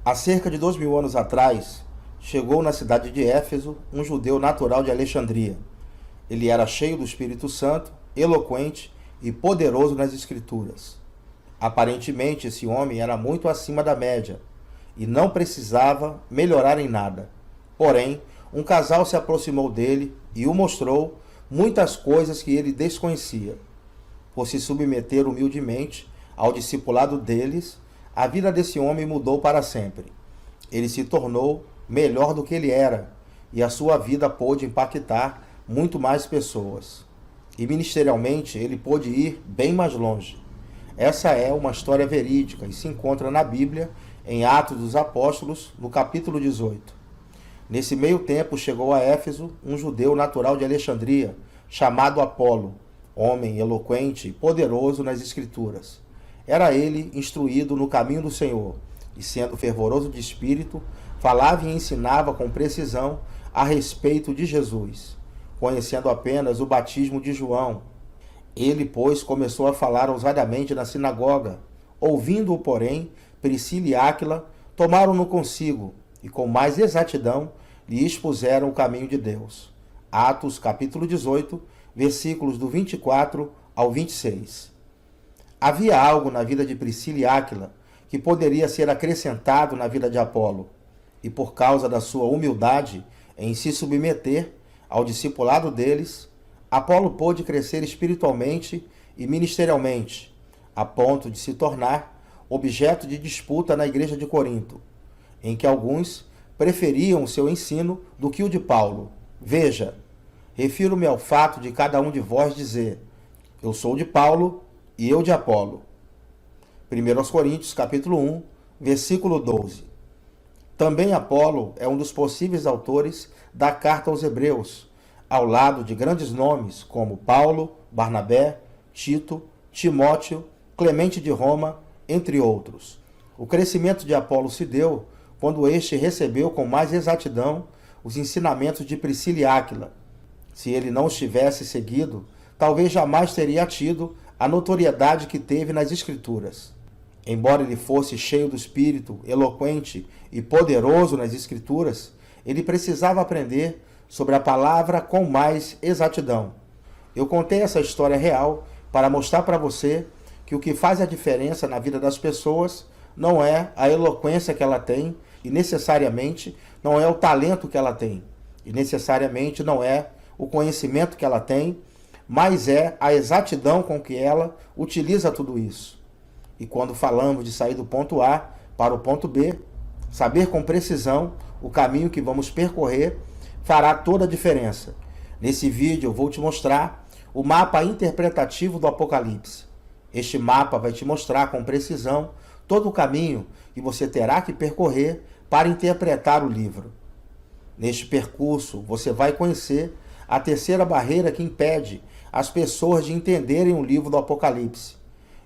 Há cerca de 2000 anos atrás, chegou na cidade de Éfeso um judeu natural de Alexandria. Ele era cheio do Espírito Santo, eloquente e poderoso nas Escrituras. Aparentemente, esse homem era muito acima da média e não precisava melhorar em nada. Porém, um casal se aproximou dele e o mostrou muitas coisas que ele desconhecia. Por se submeter humildemente ao discipulado deles, a vida desse homem mudou para sempre. Ele se tornou melhor do que ele era, e a sua vida pôde impactar muito mais pessoas. E ministerialmente ele pôde ir bem mais longe. Essa é uma história verídica e se encontra na Bíblia, em Atos dos Apóstolos, no capítulo 18. Nesse meio tempo chegou a Éfeso um judeu natural de Alexandria, chamado Apolo, homem eloquente e poderoso nas Escrituras. Era ele instruído no caminho do Senhor, e sendo fervoroso de espírito, falava e ensinava com precisão a respeito de Jesus, conhecendo apenas o batismo de João. Ele, pois, começou a falar ousadamente na sinagoga. Ouvindo-o, porém, Priscila e Áquila tomaram-no consigo, e com mais exatidão lhe expuseram o caminho de Deus. Atos, capítulo 18, versículos do 24 ao 26. Havia algo na vida de Priscila e Áquila que poderia ser acrescentado na vida de Apolo, e por causa da sua humildade em se submeter ao discipulado deles, Apolo pôde crescer espiritualmente e ministerialmente, a ponto de se tornar objeto de disputa na igreja de Corinto, em que alguns preferiam o seu ensino do que o de Paulo. Veja, refiro-me ao fato de cada um de vós dizer: eu sou de Paulo e eu de Apolo. 1 Coríntios, capítulo 1, versículo 12. Também Apolo é um dos possíveis autores da carta aos Hebreus, ao lado de grandes nomes como Paulo, Barnabé, Tito, Timóteo, Clemente de Roma, entre outros. O crescimento de Apolo se deu quando este recebeu com mais exatidão os ensinamentos de Priscila e Áquila. Se ele não os tivesse seguido, talvez jamais teria tido a notoriedade que teve nas Escrituras. Embora ele fosse cheio do Espírito, eloquente e poderoso nas Escrituras, ele precisava aprender sobre a palavra com mais exatidão. Eu contei essa história real para mostrar para você que o que faz a diferença na vida das pessoas não é a eloquência que ela tem e necessariamente não é o talento que ela tem e necessariamente não é o conhecimento que ela tem, mas é a exatidão com que ela utiliza tudo isso. E quando falamos de sair do ponto A para o ponto B, saber com precisão o caminho que vamos percorrer fará toda a diferença. Nesse vídeo eu vou te mostrar o mapa interpretativo do Apocalipse. Este mapa vai te mostrar com precisão todo o caminho que você terá que percorrer para interpretar o livro. Neste percurso, você vai conhecer a terceira barreira que impede as pessoas de entenderem o livro do Apocalipse.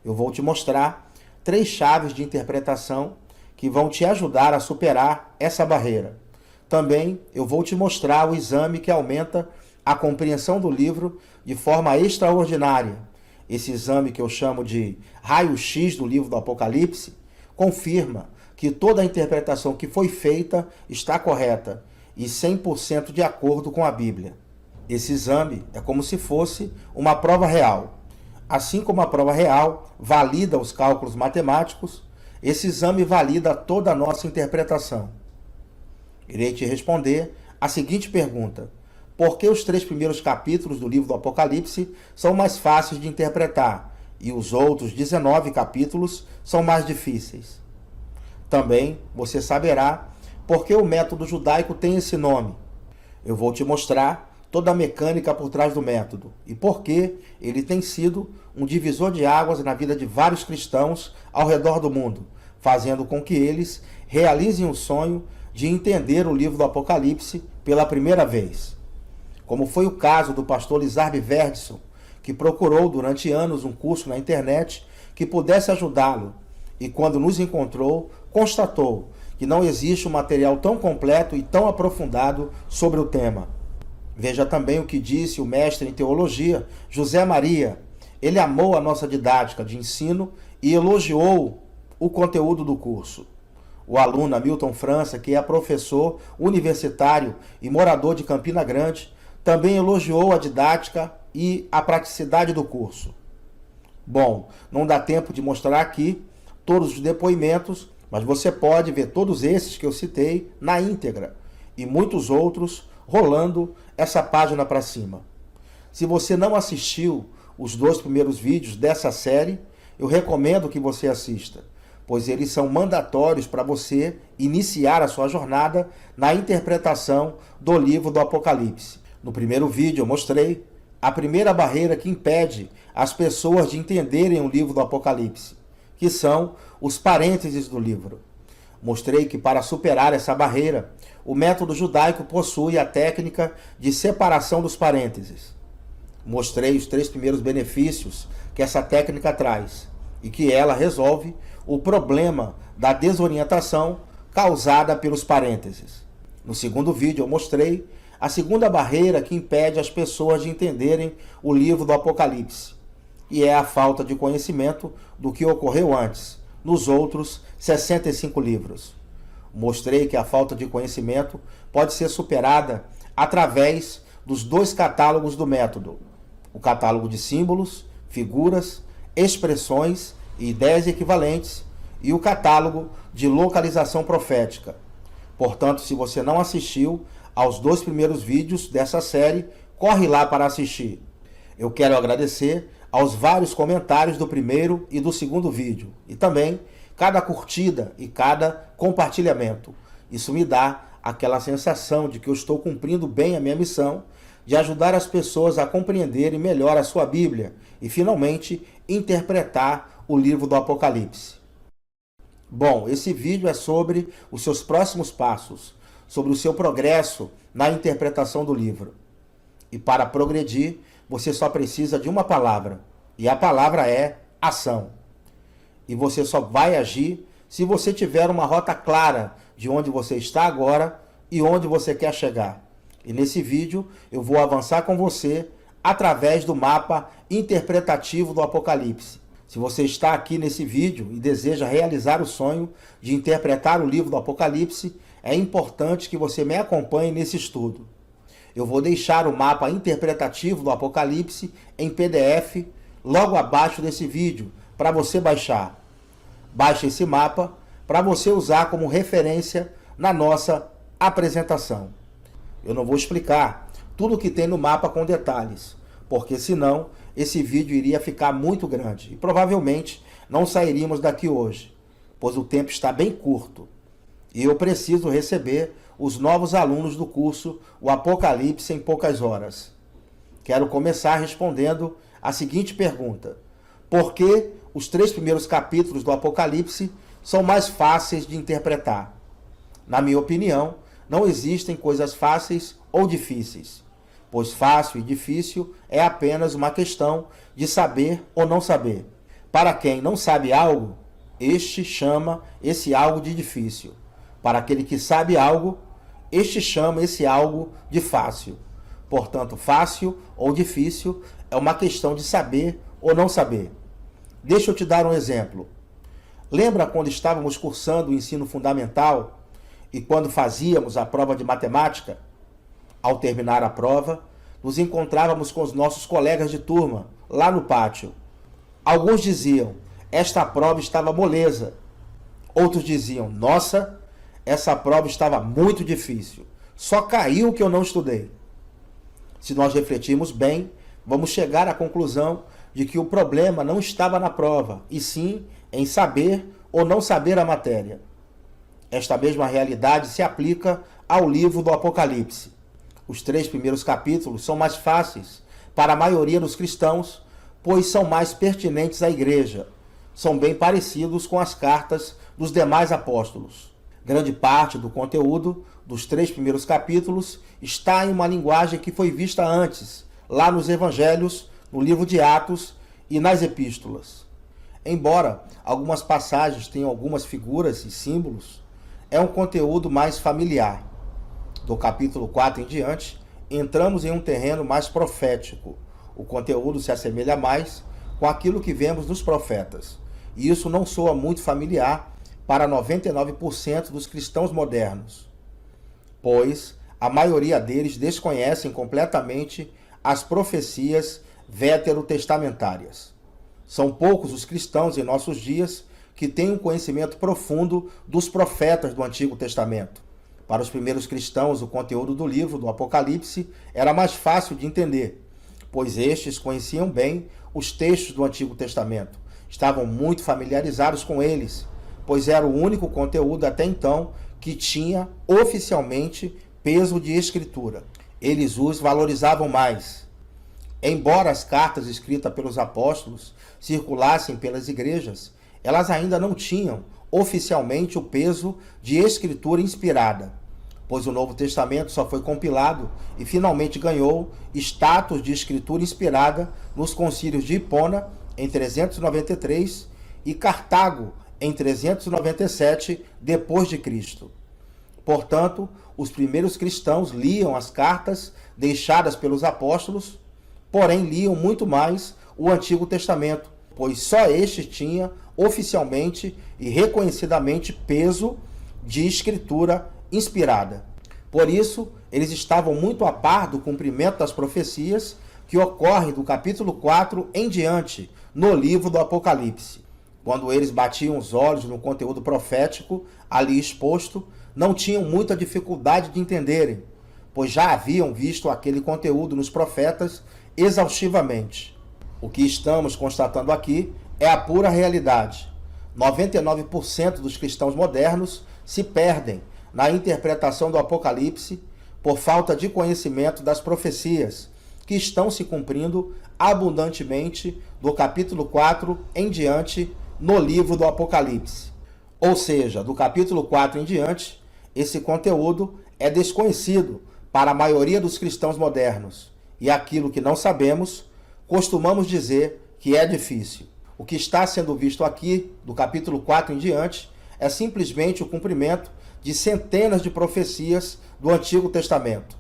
Eu vou te mostrar 3 chaves de interpretação que vão te ajudar a superar essa barreira. Também eu vou te mostrar o exame que aumenta a compreensão do livro de forma extraordinária. Esse exame que eu chamo de raio-x do livro do Apocalipse confirma que toda a interpretação que foi feita está correta e 100% de acordo com a Bíblia. Esse exame é como se fosse uma prova real. Assim como a prova real valida os cálculos matemáticos, esse exame valida toda a nossa interpretação. Irei te responder a seguinte pergunta: por que os 3 primeiros capítulos do livro do Apocalipse são mais fáceis de interpretar e os outros 19 capítulos são mais difíceis? Também você saberá por que o método judaico tem esse nome. Eu vou te mostrar toda a mecânica por trás do método e por que ele tem sido um divisor de águas na vida de vários cristãos ao redor do mundo, fazendo com que eles realizem o sonho de entender o livro do Apocalipse pela primeira vez. Como foi o caso do pastor Lizarbe Verdson, que procurou durante anos um curso na internet que pudesse ajudá-lo e quando nos encontrou, constatou que não existe um material tão completo e tão aprofundado sobre o tema. Veja também o que disse o mestre em teologia, José Maria. Ele amou a nossa didática de ensino e elogiou o conteúdo do curso. O aluno Hamilton França, que é professor universitário e morador de Campina Grande, também elogiou a didática e a praticidade do curso. Bom, não dá tempo de mostrar aqui todos os depoimentos, mas você pode ver todos esses que eu citei na íntegra e muitos outros rolando essa página para cima. Se você não assistiu os 2 primeiros vídeos dessa série, eu recomendo que você assista, pois eles são mandatórios para você iniciar a sua jornada na interpretação do livro do Apocalipse. No primeiro vídeo eu mostrei a primeira barreira que impede as pessoas de entenderem o livro do Apocalipse, que são os parênteses do livro. Mostrei que para superar essa barreira, o método judaico possui a técnica de separação dos parênteses. Mostrei os 3 primeiros benefícios que essa técnica traz e que ela resolve o problema da desorientação causada pelos parênteses. No segundo vídeo eu mostrei a segunda barreira que impede as pessoas de entenderem o livro do Apocalipse, e é a falta de conhecimento do que ocorreu antes, nos outros 65 livros. Mostrei que a falta de conhecimento pode ser superada através dos 2 catálogos do método: o catálogo de símbolos, figuras, expressões e ideias equivalentes e o catálogo de localização profética. Portanto, se você não assistiu aos 2 primeiros vídeos dessa série, corre lá para assistir. Eu quero agradecer aos vários comentários do primeiro e do segundo vídeo e também cada curtida e cada compartilhamento. Isso me dá aquela sensação de que eu estou cumprindo bem a minha missão de ajudar as pessoas a compreenderem melhor a sua Bíblia e, finalmente, interpretar o livro do Apocalipse. Bom, esse vídeo é sobre os seus próximos passos, sobre o seu progresso na interpretação do livro. E para progredir, você só precisa de uma palavra, e a palavra é ação. E você só vai agir se você tiver uma rota clara de onde você está agora e onde você quer chegar. E nesse vídeo eu vou avançar com você através do mapa interpretativo do Apocalipse. Se você está aqui nesse vídeo e deseja realizar o sonho de interpretar o livro do Apocalipse, é importante que você me acompanhe nesse estudo. Eu vou deixar o mapa interpretativo do Apocalipse em PDF logo abaixo desse vídeo para você baixar. Baixe esse mapa para você usar como referência na nossa apresentação. Eu não vou explicar tudo o que tem no mapa com detalhes, porque senão esse vídeo iria ficar muito grande e provavelmente não sairíamos daqui hoje, pois o tempo está bem curto e eu preciso receber os novos alunos do curso O Apocalipse em Poucas Horas. Quero começar respondendo a seguinte pergunta: por que os 3 primeiros capítulos do Apocalipse são mais fáceis de interpretar? Na minha opinião, não existem coisas fáceis ou difíceis, pois fácil e difícil é apenas uma questão de saber ou não saber. Para quem não sabe algo, este chama esse algo de difícil. Para aquele que sabe algo, este chama esse algo de fácil. Portanto, fácil ou difícil é uma questão de saber ou não saber. Deixa eu te dar um exemplo. Lembra quando estávamos cursando o ensino fundamental e quando fazíamos a prova de matemática? Ao terminar a prova, nos encontrávamos com os nossos colegas de turma, lá no pátio. Alguns diziam: esta prova estava moleza. Outros diziam: nossa, essa prova estava muito difícil. Só caiu que eu não estudei. Se nós refletirmos bem, vamos chegar à conclusão de que o problema não estava na prova, e sim em saber ou não saber a matéria. Esta mesma realidade se aplica ao livro do Apocalipse. Os 3 primeiros capítulos são mais fáceis para a maioria dos cristãos, pois são mais pertinentes à igreja. São bem parecidos com as cartas dos demais apóstolos. Grande parte do conteúdo dos 3 primeiros capítulos está em uma linguagem que foi vista antes, lá nos evangelhos, no livro de Atos e nas epístolas. Embora algumas passagens tenham algumas figuras e símbolos, é um conteúdo mais familiar. Do capítulo 4 em diante, entramos em um terreno mais profético. O conteúdo se assemelha mais com aquilo que vemos nos profetas. E isso não soa muito familiar para 99% dos cristãos modernos, pois a maioria deles desconhecem completamente as profecias veterotestamentárias. São poucos os cristãos em nossos dias que têm um conhecimento profundo dos profetas do Antigo Testamento. Para os primeiros cristãos, o conteúdo do livro do Apocalipse era mais fácil de entender, pois estes conheciam bem os textos do Antigo Testamento, estavam muito familiarizados com eles, pois era o único conteúdo até então que tinha oficialmente peso de escritura. Eles os valorizavam mais. Embora as cartas escritas pelos apóstolos circulassem pelas igrejas, elas ainda não tinham oficialmente o peso de escritura inspirada, pois o Novo Testamento só foi compilado e finalmente ganhou status de escritura inspirada nos concílios de Hipona, em 393, e Cartago, em 397 depois de Cristo. Portanto, os primeiros cristãos liam as cartas deixadas pelos apóstolos, porém liam muito mais o Antigo Testamento, pois só este tinha oficialmente e reconhecidamente peso de escritura inspirada. Por isso, eles estavam muito a par do cumprimento das profecias que ocorre do capítulo 4 em diante no livro do Apocalipse. Quando eles batiam os olhos no conteúdo profético ali exposto, não tinham muita dificuldade de entenderem, pois já haviam visto aquele conteúdo nos profetas exaustivamente. O que estamos constatando aqui é a pura realidade. 99% dos cristãos modernos se perdem na interpretação do Apocalipse por falta de conhecimento das profecias que estão se cumprindo abundantemente do capítulo 4 em diante no livro do Apocalipse. Ou seja, do capítulo 4 em diante, esse conteúdo é desconhecido para a maioria dos cristãos modernos, e aquilo que não sabemos, costumamos dizer que é difícil. O que está sendo visto aqui, do capítulo 4 em diante, é simplesmente o cumprimento de centenas de profecias do Antigo Testamento.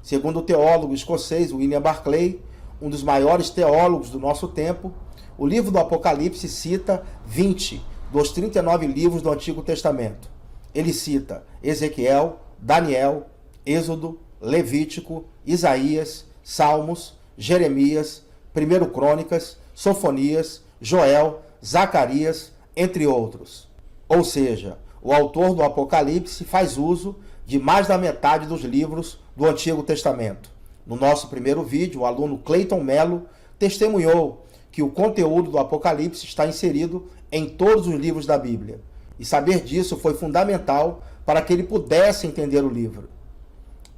Segundo o teólogo escocês William Barclay, um dos maiores teólogos do nosso tempo, o livro do Apocalipse cita 20 dos 39 livros do Antigo Testamento. Ele cita Ezequiel, Daniel, Êxodo, Levítico, Isaías, Salmos, Jeremias, 1 Crônicas, Sofonias, Joel, Zacarias, entre outros. Ou seja, o autor do Apocalipse faz uso de mais da metade dos livros do Antigo Testamento. No nosso primeiro vídeo, o aluno Cleiton Melo testemunhou que o conteúdo do Apocalipse está inserido em todos os livros da Bíblia. E saber disso foi fundamental para que ele pudesse entender o livro.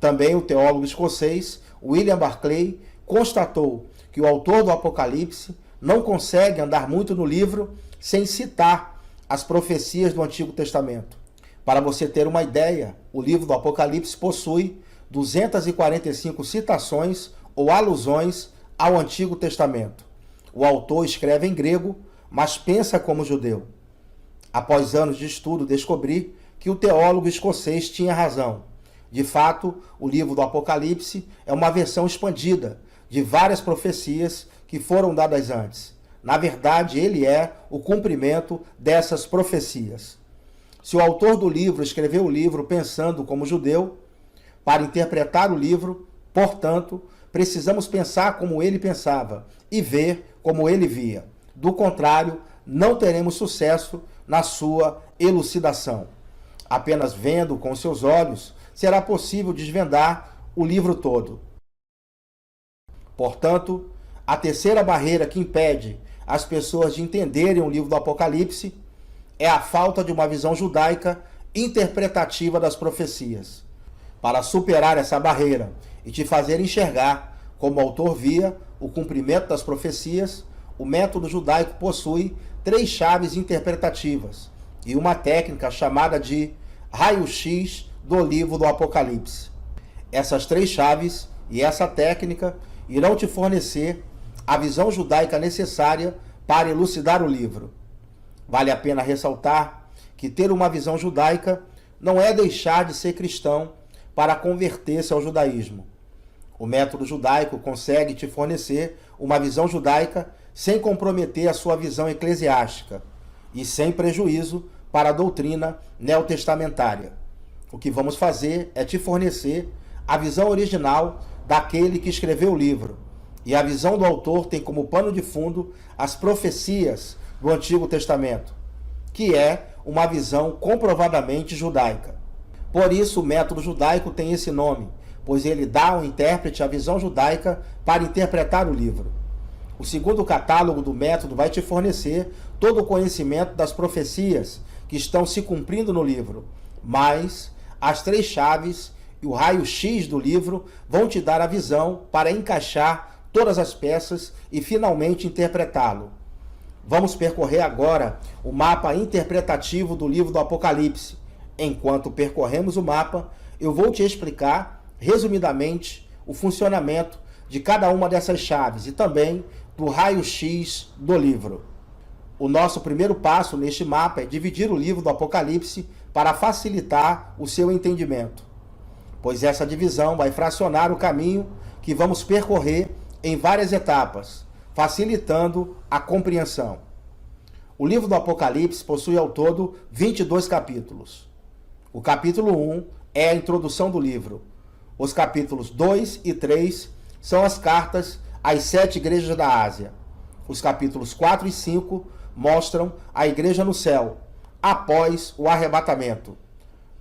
Também o teólogo escocês William Barclay constatou que o autor do Apocalipse não consegue andar muito no livro sem citar as profecias do Antigo Testamento. Para você ter uma ideia, o livro do Apocalipse possui 245 citações ou alusões ao Antigo Testamento. O autor escreve em grego, mas pensa como judeu. Após anos de estudo, descobri que o teólogo escocês tinha razão. De fato, o livro do Apocalipse é uma versão expandida de várias profecias que foram dadas antes. Na verdade, ele é o cumprimento dessas profecias. Se o autor do livro escreveu o livro pensando como judeu, para interpretar o livro, portanto, precisamos pensar como ele pensava e ver como ele via. Do contrário, não teremos sucesso na sua elucidação. Apenas vendo com seus olhos será possível desvendar o livro todo. Portanto, a terceira barreira que impede as pessoas de entenderem o livro do Apocalipse é a falta de uma visão judaica interpretativa das profecias. Para superar essa barreira e te fazer enxergar como o autor via o cumprimento das profecias, o método judaico possui 3 chaves interpretativas e uma técnica chamada de raio-x do livro do Apocalipse. Essas 3 chaves e essa técnica irão te fornecer a visão judaica necessária para elucidar o livro. Vale a pena ressaltar que ter uma visão judaica não é deixar de ser cristão para converter-se ao judaísmo. O método judaico consegue te fornecer uma visão judaica sem comprometer a sua visão eclesiástica e sem prejuízo para a doutrina neotestamentária. O que vamos fazer é te fornecer a visão original daquele que escreveu o livro. E a visão do autor tem como pano de fundo as profecias do Antigo Testamento, que é uma visão comprovadamente judaica. Por isso o método judaico tem esse nome, pois ele dá ao intérprete a visão judaica para interpretar o livro. O segundo catálogo do método vai te fornecer todo o conhecimento das profecias que estão se cumprindo no livro, mas as três chaves e o raio-x do livro vão te dar a visão para encaixar todas as peças e finalmente interpretá-lo. Vamos percorrer agora o mapa interpretativo do livro do Apocalipse. Enquanto percorremos o mapa, eu vou te explicar, resumidamente, o funcionamento de cada uma dessas chaves e também do raio-x do livro. O nosso primeiro passo neste mapa é dividir o livro do Apocalipse para facilitar o seu entendimento, pois essa divisão vai fracionar o caminho que vamos percorrer em várias etapas, facilitando a compreensão. O livro do Apocalipse possui ao todo 22 capítulos. O capítulo 1 é a introdução do livro. Os capítulos 2 e 3 são as cartas às 7 igrejas da Ásia. Os capítulos 4 e 5 mostram a igreja no céu, após o arrebatamento.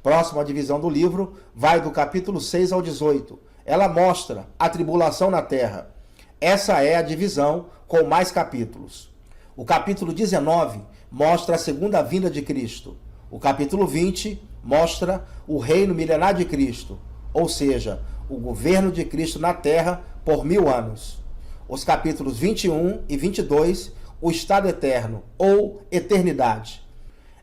Próxima divisão do livro vai do capítulo 6 ao 18. Ela mostra a tribulação na terra. Essa é a divisão com mais capítulos. O capítulo 19 mostra a segunda vinda de Cristo. O capítulo 20 mostra o reino milenar de Cristo, ou seja, o governo de Cristo na terra por 1000 anos. Os capítulos 21 e 22, o estado eterno, ou eternidade.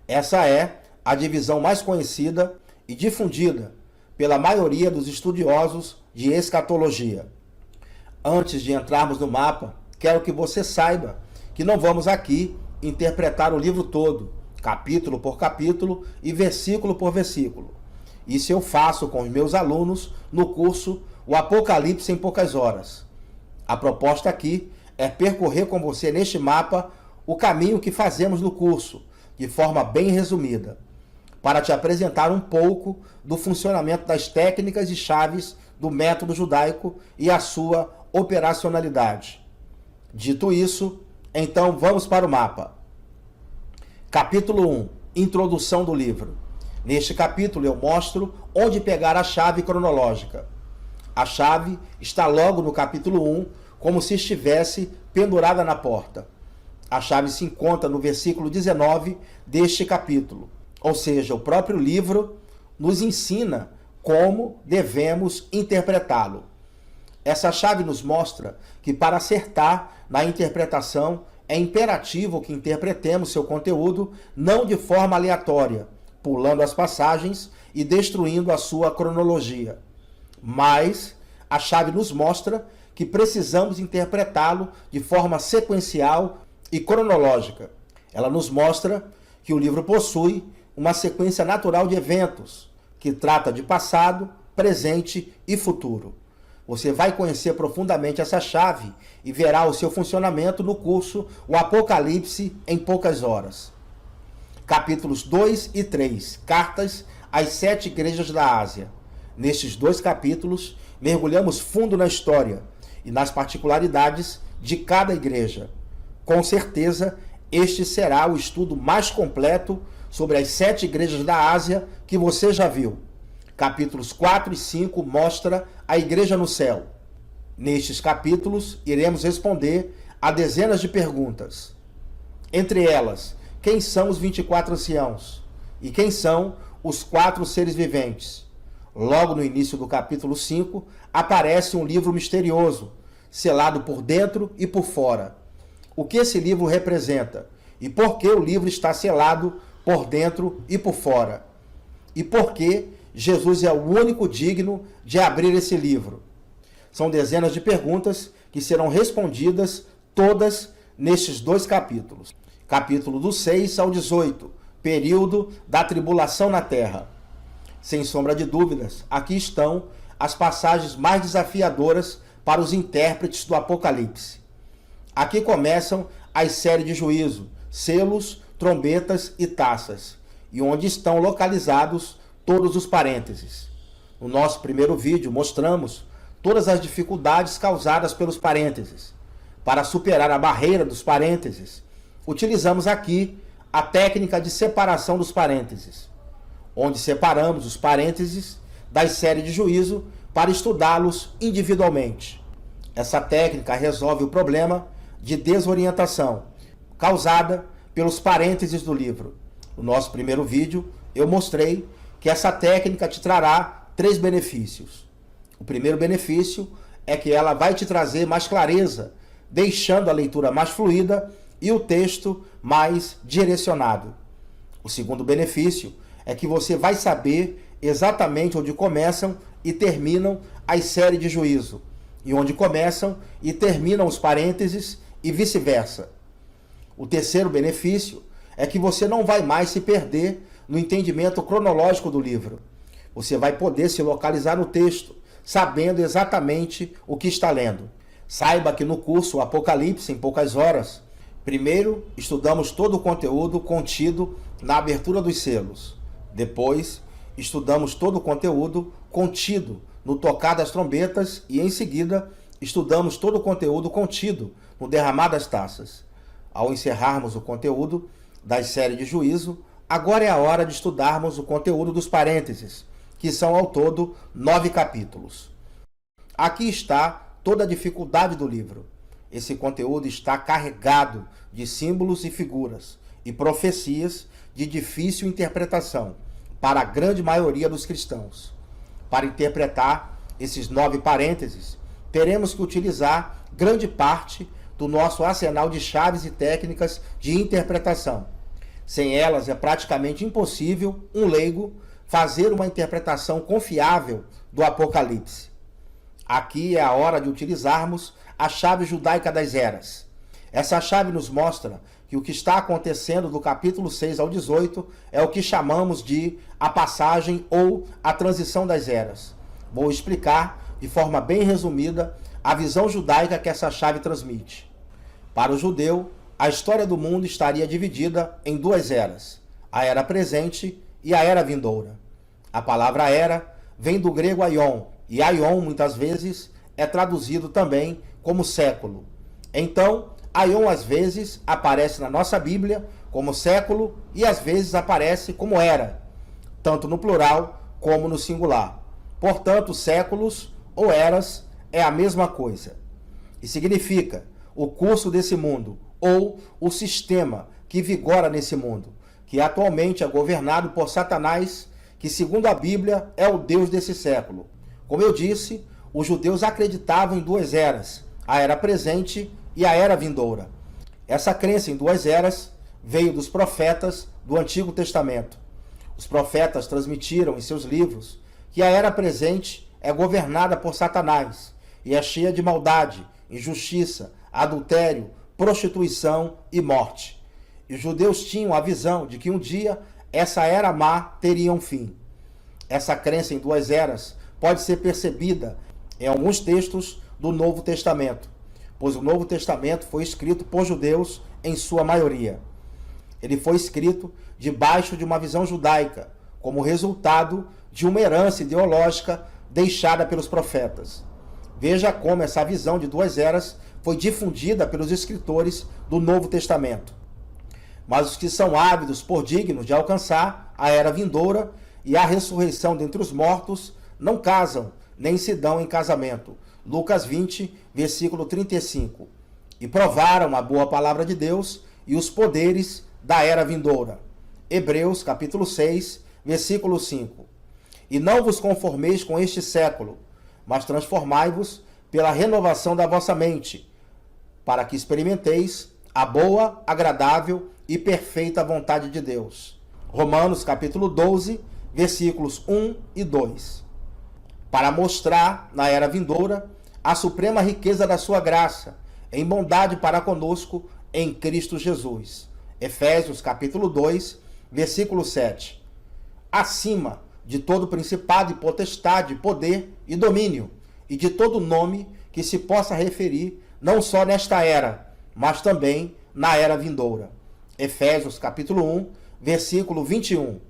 Essa é a divisão mais conhecida e difundida pela maioria dos estudiosos de escatologia. Antes de entrarmos no mapa, quero que você saiba que não vamos aqui interpretar o livro todo, capítulo por capítulo e versículo por versículo. Isso eu faço com os meus alunos no curso O Apocalipse em Poucas Horas. A proposta aqui é percorrer com você neste mapa o caminho que fazemos no curso, de forma bem resumida, para te apresentar um pouco do funcionamento das técnicas e chaves do método judaico e a sua operacionalidade. Dito isso, então vamos para o mapa. Capítulo 1. Introdução do livro. Neste capítulo eu mostro onde pegar a chave cronológica. A chave está logo no capítulo 1, como se estivesse pendurada na porta. A chave se encontra no versículo 19 deste capítulo. Ou seja, o próprio livro nos ensina como devemos interpretá-lo. Essa chave nos mostra que para acertar na interpretação é imperativo que interpretemos seu conteúdo não de forma aleatória, pulando as passagens e destruindo a sua cronologia. Mas a chave nos mostra que precisamos interpretá-lo de forma sequencial e cronológica. Ela nos mostra que o livro possui uma sequência natural de eventos, que trata de passado, presente e futuro. Você vai conhecer profundamente essa chave e verá o seu funcionamento no curso O Apocalipse em Poucas Horas. Capítulos 2 e 3, Cartas às 7 igrejas da Ásia. Nestes 2 capítulos, mergulhamos fundo na história e nas particularidades de cada igreja. Com certeza, este será o estudo mais completo sobre as 7 igrejas da Ásia que você já viu. Capítulos 4 e 5 mostra a igreja no céu. Nestes capítulos, iremos responder a dezenas de perguntas. Entre elas, quem são os 24 anciãos? E quem são os 4 seres viventes? Logo no início do capítulo 5, aparece um livro misterioso, selado por dentro e por fora. O que esse livro representa? E por que o livro está selado por dentro e por fora? E por que Jesus é o único digno de abrir esse livro? São dezenas de perguntas que serão respondidas todas nestes 2 capítulos. Capítulo do 6 ao 18, período da tribulação na terra. Sem sombra de dúvidas, aqui estão as passagens mais desafiadoras para os intérpretes do Apocalipse. Aqui começam as séries de juízo, selos, trombetas e taças. e onde estão localizados todos os parênteses. No nosso primeiro vídeo mostramos todas as dificuldades causadas pelos parênteses. Para superar a barreira dos parênteses, utilizamos aqui a técnica de separação dos parênteses, onde separamos os parênteses das séries de juízo para estudá-los individualmente. Essa técnica resolve o problema de desorientação causada pelos parênteses do livro. No nosso primeiro vídeo, eu mostrei que essa técnica te trará 3 benefícios. O primeiro benefício é que ela vai te trazer mais clareza, deixando a leitura mais fluida e o texto mais direcionado. O segundo benefício é que você vai saber exatamente onde começam e terminam as séries de juízo, e onde começam e terminam os parênteses e vice-versa. O terceiro benefício é que você não vai mais se perder no entendimento cronológico do livro. Você vai poder se localizar no texto, sabendo exatamente o que está lendo. Saiba que no curso Apocalipse em Poucas Horas, primeiro estudamos todo o conteúdo contido na abertura dos selos. Depois, estudamos todo o conteúdo contido no tocar das trombetas e, em seguida, estudamos todo o conteúdo contido no derramar das taças. Ao encerrarmos o conteúdo das séries de juízo, agora é a hora de estudarmos o conteúdo dos parênteses, que são ao todo 9 capítulos. Aqui está toda a dificuldade do livro. Esse conteúdo está carregado de símbolos e figuras e profecias de difícil interpretação para a grande maioria dos cristãos. Para interpretar esses 9 parênteses, teremos que utilizar grande parte do nosso arsenal de chaves e técnicas de interpretação. Sem elas, é praticamente impossível um leigo fazer uma interpretação confiável do Apocalipse. Aqui é a hora de utilizarmos a chave judaica das eras. Essa chave nos mostra que o que está acontecendo do capítulo 6 ao 18 é o que chamamos de a passagem ou a transição das eras. Vou explicar de forma bem resumida a visão judaica que essa chave transmite. Para o judeu, a história do mundo estaria dividida em 2 eras, a era presente e a era vindoura. A palavra era vem do grego aion, e aion muitas vezes é traduzido também como século. Então, aion às vezes aparece na nossa Bíblia como século e às vezes aparece como era, tanto no plural como no singular. Portanto, séculos ou eras é a mesma coisa. E significa o curso desse mundo ou o sistema que vigora nesse mundo, que atualmente é governado por Satanás, que segundo a Bíblia é o Deus desse século. Como eu disse, os judeus acreditavam em 2 eras, a era presente e a era vindoura. Essa crença em 2 eras veio dos profetas do Antigo Testamento. Os profetas transmitiram em seus livros que a era presente é governada por Satanás e é cheia de maldade, injustiça, adultério, prostituição e morte. E os judeus tinham a visão de que um dia essa era má teria um fim. Essa crença em 2 eras pode ser percebida em alguns textos do Novo Testamento, pois o Novo Testamento foi escrito por judeus em sua maioria. Ele foi escrito debaixo de uma visão judaica, como resultado de uma herança ideológica deixada pelos profetas. Veja como essa visão de 2 eras foi difundida pelos escritores do Novo Testamento. Mas os que são ávidos por dignos de alcançar a era vindoura e a ressurreição dentre os mortos não casam, nem se dão em casamento. Lucas 20, versículo 35. E provaram a boa palavra de Deus e os poderes da era vindoura. Hebreus, capítulo 6, versículo 5. E não vos conformeis com este século, mas transformai-vos pela renovação da vossa mente, para que experimenteis a boa, agradável e perfeita vontade de Deus. Romanos, capítulo 12, versículos 1 e 2. Para mostrar, na era vindoura, a suprema riqueza da sua graça, em bondade para conosco, em Cristo Jesus. Efésios, capítulo 2, versículo 7. Acima de todo principado e potestade, poder e domínio, e de todo nome que se possa referir, não só nesta era, mas também na era vindoura. Efésios, capítulo 1, versículo 21.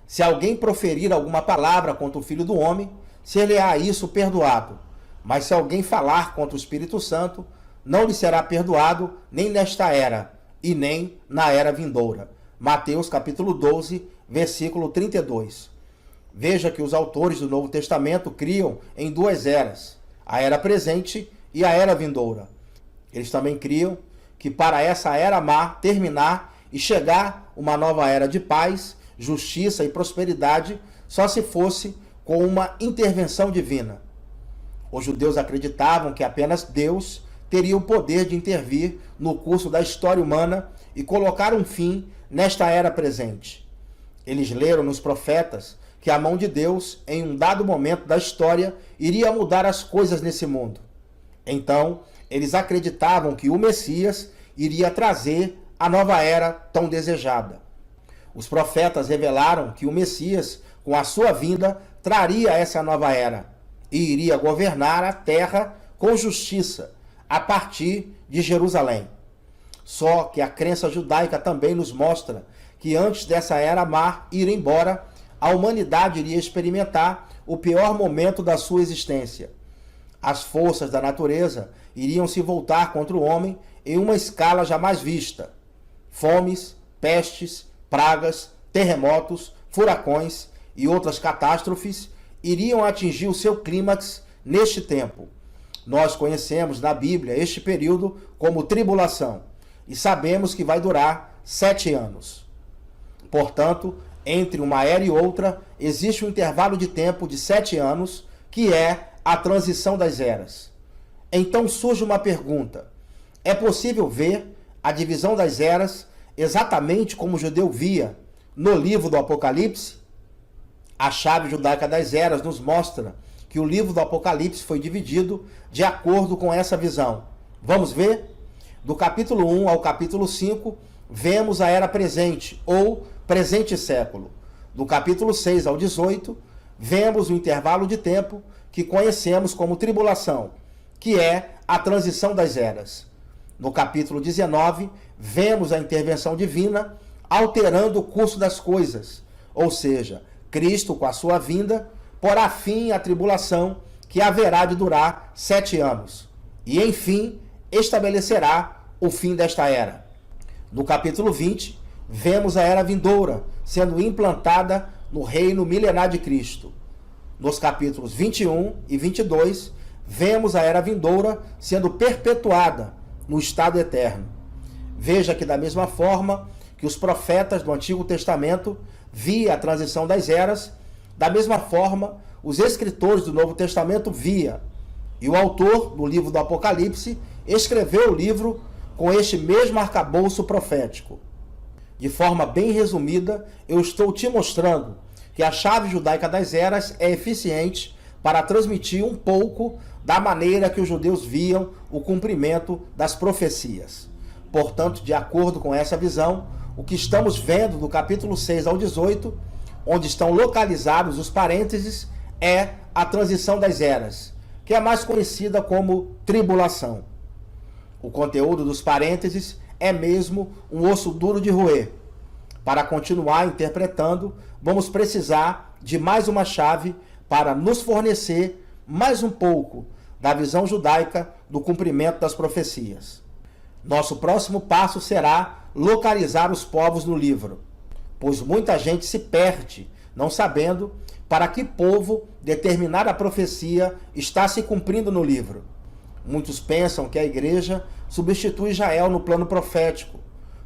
Se alguém proferir alguma palavra contra o Filho do Homem, ser-lhe-á isso perdoado. Mas se alguém falar contra o Espírito Santo, não lhe será perdoado nem nesta era, e nem na era vindoura. Mateus capítulo 12, versículo 32. Veja que os autores do Novo Testamento criam em duas eras, a era presente e a era vindoura. Eles também criam que para essa era má terminar e chegar uma nova era de paz, justiça e prosperidade, só se fosse com uma intervenção divina. Os judeus acreditavam que apenas Deus teria o poder de intervir no curso da história humana e colocar um fim nesta era presente. Eles leram nos profetas que a mão de Deus, em um dado momento da história, iria mudar as coisas nesse mundo. Então, eles acreditavam que o Messias iria trazer a nova era tão desejada. Os profetas revelaram que o Messias, com a sua vinda, traria essa nova era e iria governar a terra com justiça a partir de Jerusalém. Só que a crença judaica também nos mostra que antes dessa era má ir embora, a humanidade iria experimentar o pior momento da sua existência. As forças da natureza iriam se voltar contra o homem em uma escala jamais vista. Fomes, pestes, pragas, terremotos, furacões e outras catástrofes iriam atingir o seu clímax neste tempo. Nós conhecemos na Bíblia este período como tribulação e sabemos que vai durar 7 anos. Portanto, entre uma era e outra, existe um intervalo de tempo de 7 anos, que é a transição das eras. Então surge uma pergunta: é possível ver a divisão das eras exatamente como o judeu via no livro do Apocalipse? A chave judaica das eras nos mostra que o livro do Apocalipse foi dividido de acordo com essa visão. Vamos ver? Do capítulo 1 ao capítulo 5, vemos a era presente, ou presente século. Do capítulo 6 ao 18, vemos o intervalo de tempo que conhecemos como tribulação, que é a transição das eras. No capítulo 19, vemos a intervenção divina alterando o curso das coisas, ou seja, Cristo, com a sua vinda, porá fim à tribulação que haverá de durar 7 anos. E, enfim, estabelecerá o fim desta era. No capítulo 20, vemos a era vindoura sendo implantada no reino milenar de Cristo. Nos capítulos 21 e 22, vemos a era vindoura sendo perpetuada no estado eterno. Veja que da mesma forma que os profetas do Antigo Testamento via a transição das eras, da mesma forma os escritores do Novo Testamento via. E o autor do livro do Apocalipse escreveu o livro com este mesmo arcabouço profético. De forma bem resumida, eu estou te mostrando que a chave judaica das eras é eficiente para transmitir um pouco da maneira que os judeus viam o cumprimento das profecias. Portanto, de acordo com essa visão, o que estamos vendo do capítulo 6 ao 18, onde estão localizados os parênteses, é a transição das eras, que é mais conhecida como tribulação. O conteúdo dos parênteses é mesmo um osso duro de roer. Para continuar interpretando, vamos precisar de mais uma chave para nos fornecer mais um pouco da visão judaica do cumprimento das profecias. Nosso próximo passo será localizar os povos no livro, pois muita gente se perde, não sabendo para que povo determinada profecia está se cumprindo no livro. Muitos pensam que a igreja substitui Israel no plano profético.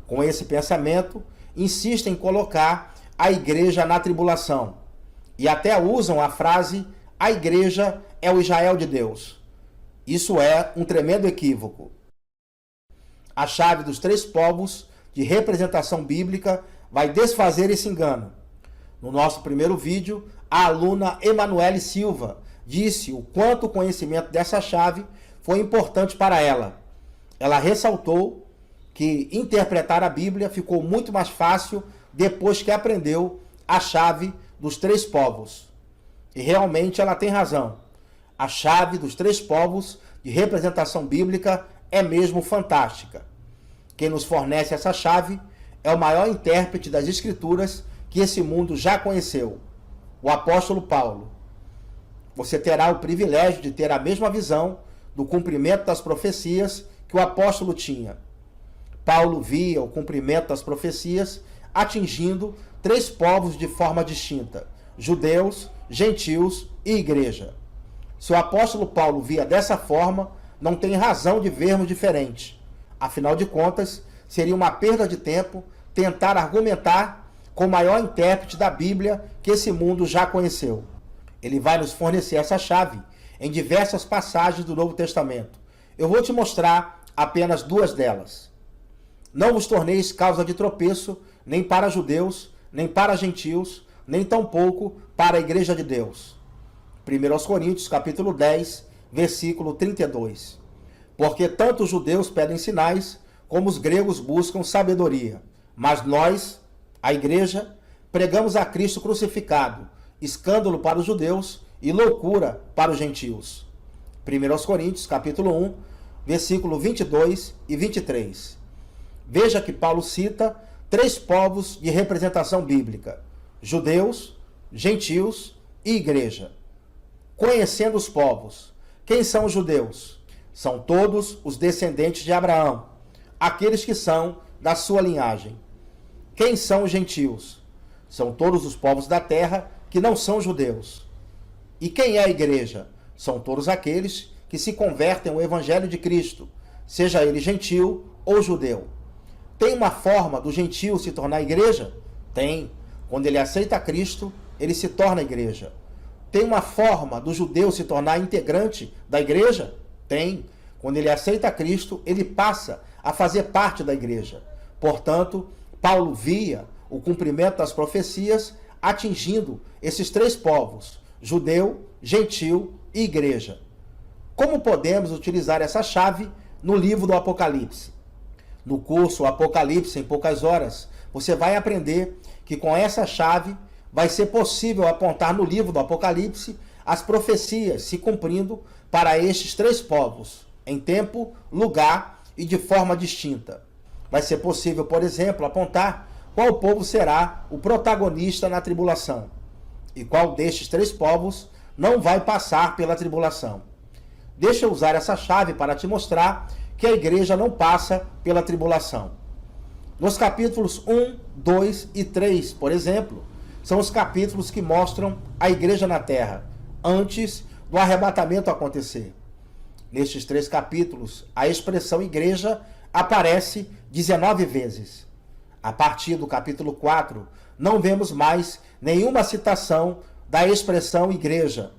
Com esse pensamento, insistem em colocar a igreja na tribulação. E até usam a frase: a igreja é o Israel de Deus. Isso é um tremendo equívoco. A chave dos 3 povos de representação bíblica vai desfazer esse engano. No nosso primeiro vídeo, a aluna Emanuele Silva disse o quanto o conhecimento dessa chave foi importante para ela. Ela ressaltou que interpretar a Bíblia ficou muito mais fácil depois que aprendeu a chave dos 3 povos. E realmente ela tem razão. A chave dos 3 povos de representação bíblica é mesmo fantástica. Quem nos fornece essa chave é o maior intérprete das Escrituras que esse mundo já conheceu, o apóstolo Paulo. Você terá o privilégio de ter a mesma visão do cumprimento das profecias que o apóstolo tinha. Paulo via o cumprimento das profecias atingindo 3 povos de forma distinta: judeus, gentios e igreja. Se o apóstolo Paulo via dessa forma, não tem razão de vermos diferente. Afinal de contas, seria uma perda de tempo tentar argumentar com o maior intérprete da Bíblia que esse mundo já conheceu. Ele vai nos fornecer essa chave em diversas passagens do Novo Testamento. Eu vou te mostrar apenas 2 delas. Não vos torneis causa de tropeço, nem para judeus, nem para gentios, nem tampouco para a igreja de Deus. 1 Coríntios, capítulo 10, versículo 32. Porque tanto os judeus pedem sinais, como os gregos buscam sabedoria. Mas nós, a igreja, pregamos a Cristo crucificado, escândalo para os judeus e loucura para os gentios. 1 Coríntios, capítulo 1, versículo 22 e 23. Veja que Paulo cita 3 povos de representação bíblica: judeus, gentios e igreja. Conhecendo os povos. Quem são os judeus? São todos os descendentes de Abraão, aqueles que são da sua linhagem. Quem são os gentios? São todos os povos da terra que não são judeus. E quem é a igreja? São todos aqueles que se convertem ao evangelho de Cristo, seja ele gentil ou judeu. Tem uma forma do gentio se tornar igreja? Tem. Quando ele aceita Cristo, ele se torna igreja. Tem uma forma do judeu se tornar integrante da igreja? Tem. Quando ele aceita Cristo, ele passa a fazer parte da igreja. Portanto, Paulo via o cumprimento das profecias atingindo esses 3 povos: judeu, gentil e igreja. Como podemos utilizar essa chave no livro do Apocalipse? No curso Apocalipse em Poucas Horas, você vai aprender que com essa chave vai ser possível apontar no livro do Apocalipse as profecias se cumprindo para estes 3 povos, em tempo, lugar e de forma distinta. Vai ser possível, por exemplo, apontar qual povo será o protagonista na tribulação e qual destes 3 povos não vai passar pela tribulação. Deixa eu usar essa chave para te mostrar que a igreja não passa pela tribulação. Nos capítulos 1, 2 e 3, por exemplo, são os capítulos que mostram a igreja na terra, antes do arrebatamento acontecer. Nestes 3 capítulos, a expressão igreja aparece 19 vezes. A partir do capítulo 4, não vemos mais nenhuma citação da expressão igreja.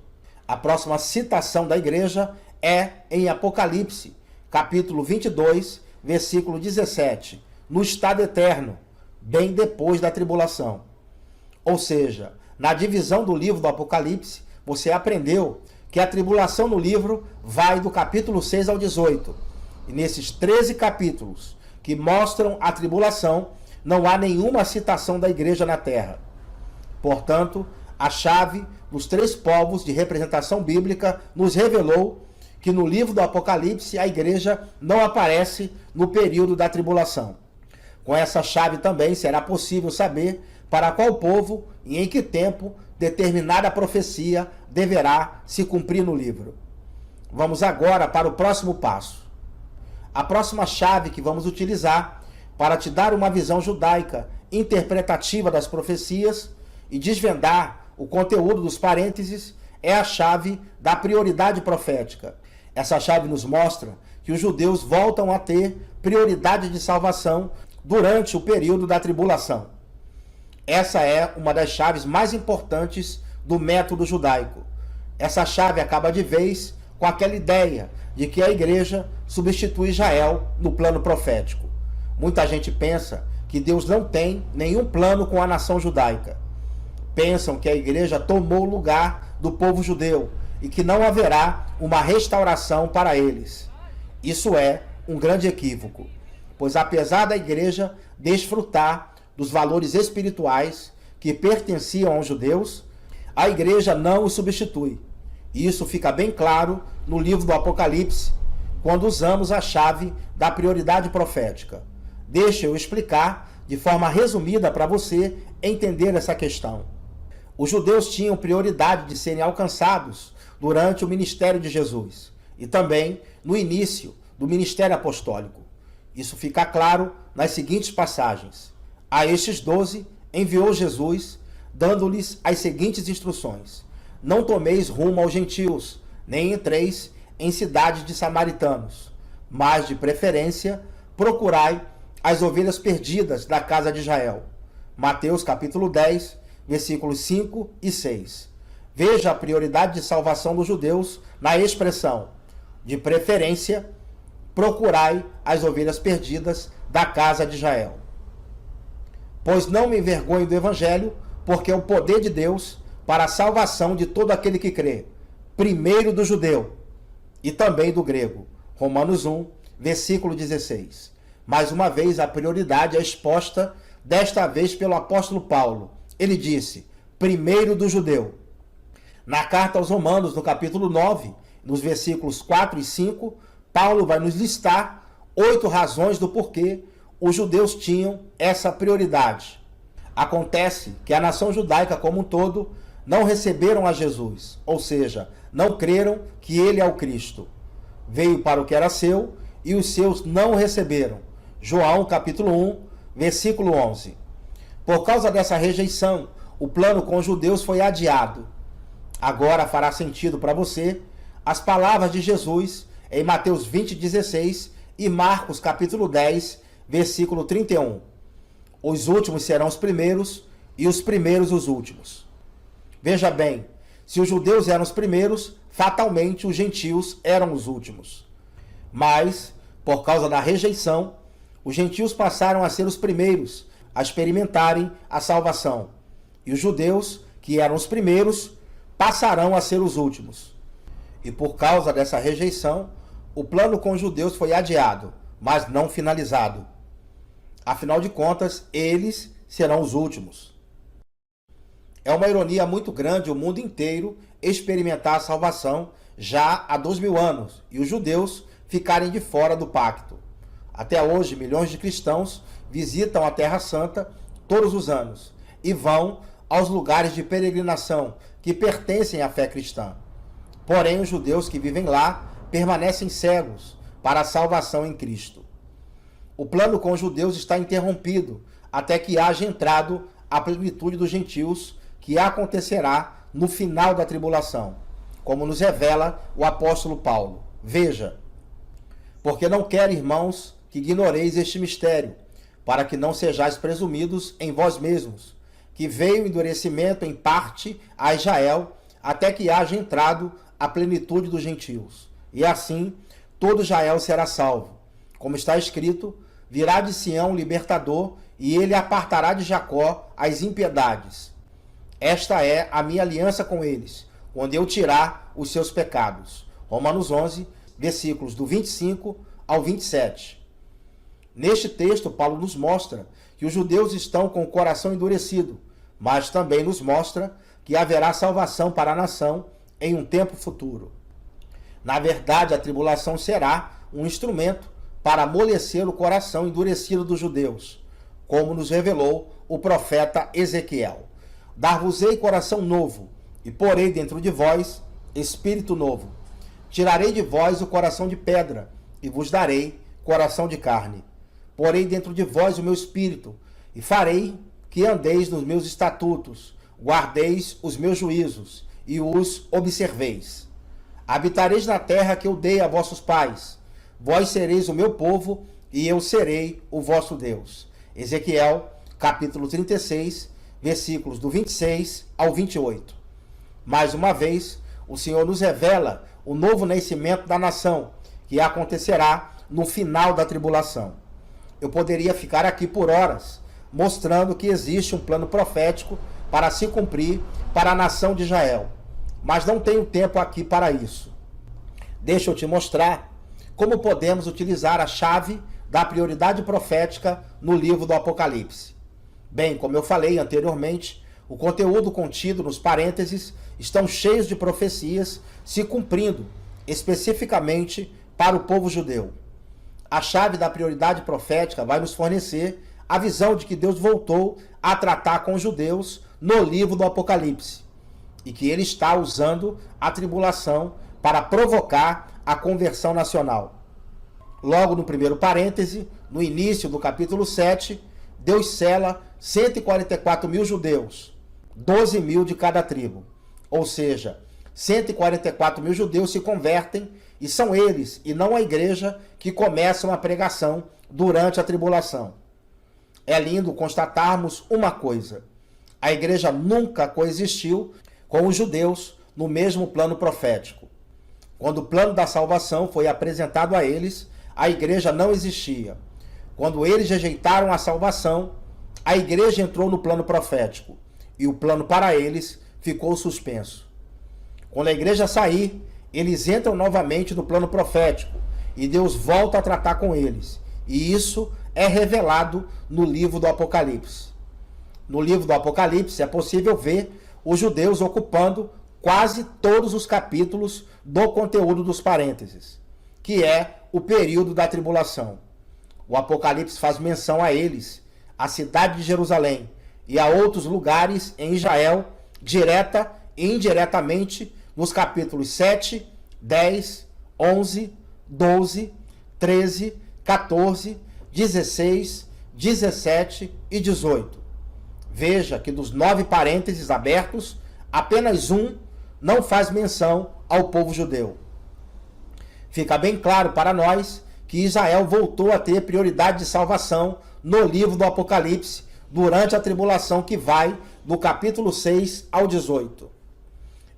A próxima citação da igreja é em Apocalipse, capítulo 22, versículo 17, no estado eterno, bem depois da tribulação. Ou seja, na divisão do livro do Apocalipse, você aprendeu que a tribulação no livro vai do capítulo 6 ao 18. E nesses 13 capítulos que mostram a tribulação, não há nenhuma citação da igreja na terra. Portanto, a chave dos 3 povos de representação bíblica nos revelou que no livro do Apocalipse a igreja não aparece no período da tribulação. Com essa chave também será possível saber para qual povo e em que tempo determinada profecia deverá se cumprir no livro. Vamos agora para o próximo passo. A próxima chave que vamos utilizar para te dar uma visão judaica interpretativa das profecias e desvendar o conteúdo dos parênteses é a chave da prioridade profética. Essa chave nos mostra que os judeus voltam a ter prioridade de salvação durante o período da tribulação. Essa é uma das chaves mais importantes do método judaico. Essa chave acaba de vez com aquela ideia de que a igreja substitui Israel no plano profético. Muita gente pensa que Deus não tem nenhum plano com a nação judaica. Pensam que a igreja tomou o lugar do povo judeu e que não haverá uma restauração para eles. Isso é um grande equívoco, pois apesar da igreja desfrutar dos valores espirituais que pertenciam aos judeus, a igreja não os substitui. Isso fica bem claro no livro do Apocalipse, quando usamos a chave da prioridade profética. Deixa eu explicar de forma resumida para você entender essa questão. Os judeus tinham prioridade de serem alcançados durante o ministério de Jesus e também no início do ministério apostólico. Isso fica claro nas seguintes passagens. A estes 12 enviou Jesus, dando-lhes as seguintes instruções: não tomeis rumo aos gentios, nem entreis em cidades de samaritanos, mas de preferência procurai as ovelhas perdidas da casa de Israel. Mateus capítulo 10, versículos 5 e 6. Veja a prioridade de salvação dos judeus na expressão: de preferência procurai as ovelhas perdidas da casa de Israel. Pois não me envergonho do evangelho, porque é o poder de Deus para a salvação de todo aquele que crê, primeiro do judeu e também do grego. Romanos 1, versículo 16. Mais uma vez, a prioridade é exposta, desta vez pelo apóstolo Paulo. Ele disse, primeiro do judeu. Na carta aos Romanos, no capítulo 9, nos versículos 4 e 5, Paulo vai nos listar 8 razões do porquê os judeus tinham essa prioridade. Acontece que a nação judaica como um todo não receberam a Jesus, ou seja, não creram que ele é o Cristo. Veio para o que era seu e os seus não o receberam. João capítulo 1, versículo 11. Por causa dessa rejeição, o plano com os judeus foi adiado. Agora fará sentido para você as palavras de Jesus em Mateus 20, 16 e Marcos capítulo 10, versículo 31. Os últimos serão os primeiros e os primeiros os últimos. Veja bem, se os judeus eram os primeiros, fatalmente os gentios eram os últimos. Mas, por causa da rejeição, os gentios passaram a ser os primeiros a experimentarem a salvação. E os judeus, que eram os primeiros, passarão a ser os últimos. E por causa dessa rejeição, o plano com os judeus foi adiado, mas não finalizado. Afinal de contas, eles serão os últimos. É uma ironia muito grande o mundo inteiro experimentar a salvação já há 2000 anos e os judeus ficarem de fora do pacto. Até hoje, milhões de cristãos visitam a Terra Santa todos os anos e vão aos lugares de peregrinação que pertencem à fé cristã. Porém, os judeus que vivem lá permanecem cegos para a salvação em Cristo. O plano com os judeus está interrompido até que haja entrado a plenitude dos gentios, que acontecerá no final da tribulação, como nos revela o apóstolo Paulo. Veja, porque não quero, irmãos, que ignoreis este mistério, para que não sejais presumidos em vós mesmos, que veio o endurecimento em parte a Israel, até que haja entrado a plenitude dos gentios. E assim, todo Israel será salvo. Como está escrito, virá de Sião um libertador, e ele apartará de Jacó as impiedades. Esta é a minha aliança com eles, quando eu tirar os seus pecados. Romanos 11, versículos do 25 ao 27. Neste texto, Paulo nos mostra que os judeus estão com o coração endurecido, mas também nos mostra que haverá salvação para a nação em um tempo futuro. Na verdade, a tribulação será um instrumento para amolecer o coração endurecido dos judeus, como nos revelou o profeta Ezequiel. Dar-vos-ei coração novo, e porei dentro de vós espírito novo. Tirarei de vós o coração de pedra, e vos darei coração de carne. Porei dentro de vós o meu espírito, e farei que andeis nos meus estatutos, guardeis os meus juízos, e os observeis. Habitareis na terra que eu dei a vossos pais. Vós sereis o meu povo, e eu serei o vosso Deus. Ezequiel, capítulo 36, versículos do 26 ao 28. Mais uma vez, o Senhor nos revela o novo nascimento da nação, que acontecerá no final da tribulação. Eu poderia ficar aqui por horas, mostrando que existe um plano profético para se cumprir para a nação de Israel. Mas não tenho tempo aqui para isso. Deixa eu te mostrar como podemos utilizar a chave da prioridade profética no livro do Apocalipse. Bem, como eu falei anteriormente, o conteúdo contido nos parênteses estão cheios de profecias se cumprindo especificamente para o povo judeu. A chave da prioridade profética vai nos fornecer a visão de que Deus voltou a tratar com os judeus no livro do Apocalipse e que ele está usando a tribulação para provocar a conversão nacional. Logo no primeiro parêntese, no início do capítulo 7, Deus sela 144 mil judeus, 12 mil de cada tribo. Ou seja, 144 mil judeus se convertem e são eles, e não a igreja, que começam a pregação durante a tribulação. É lindo constatarmos uma coisa: a igreja nunca coexistiu com os judeus no mesmo plano profético. Quando o plano da salvação foi apresentado a eles, a igreja não existia. Quando eles rejeitaram a salvação, a igreja entrou no plano profético e o plano para eles ficou suspenso. Quando a igreja sair, eles entram novamente no plano profético e Deus volta a tratar com eles. E isso é revelado no livro do Apocalipse. No livro do Apocalipse é possível ver os judeus ocupando quase todos os capítulos do conteúdo dos parênteses, que é o período da tribulação. O Apocalipse faz menção a eles, à cidade de Jerusalém e a outros lugares em Israel, direta e indiretamente, nos capítulos 7, 10, 11, 12, 13, 14, 16, 17 e 18. Veja que dos 9 parênteses abertos, apenas um não faz menção ao povo judeu. Fica bem claro para nós que Israel voltou a ter prioridade de salvação no livro do Apocalipse durante a tribulação que vai do capítulo 6 ao 18.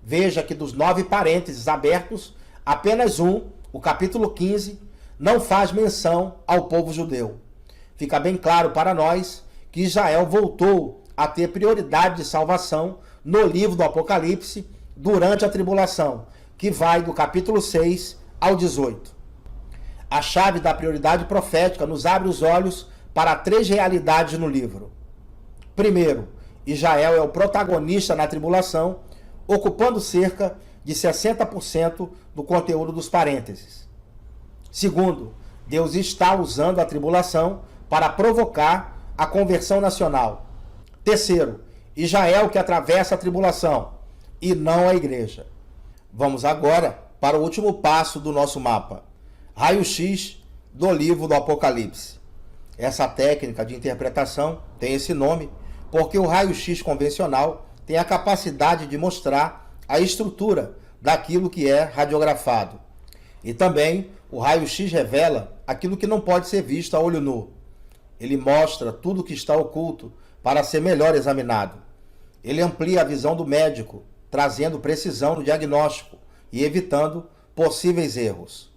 Veja que dos 9 parênteses abertos, apenas um, o capítulo 15, não faz menção ao povo judeu. Fica bem claro para nós que Israel voltou a ter prioridade de salvação no livro do Apocalipse durante a tribulação, que vai do capítulo 6 ao 18. A chave da prioridade profética nos abre os olhos para 3 realidades no livro. Primeiro, Israel é o protagonista na tribulação, ocupando cerca de 60% do conteúdo dos parênteses. Segundo, Deus está usando a tribulação para provocar a conversão nacional. Terceiro, Israel que atravessa a tribulação e não a igreja. Vamos agora para o último passo do nosso mapa, raio-x do livro do Apocalipse. Essa técnica de interpretação tem esse nome porque o raio-x convencional tem a capacidade de mostrar a estrutura daquilo que é radiografado. E também o raio-x revela aquilo que não pode ser visto a olho nu. Ele mostra tudo o que está oculto para ser melhor examinado. Ele amplia a visão do médico, trazendo precisão no diagnóstico e evitando possíveis erros.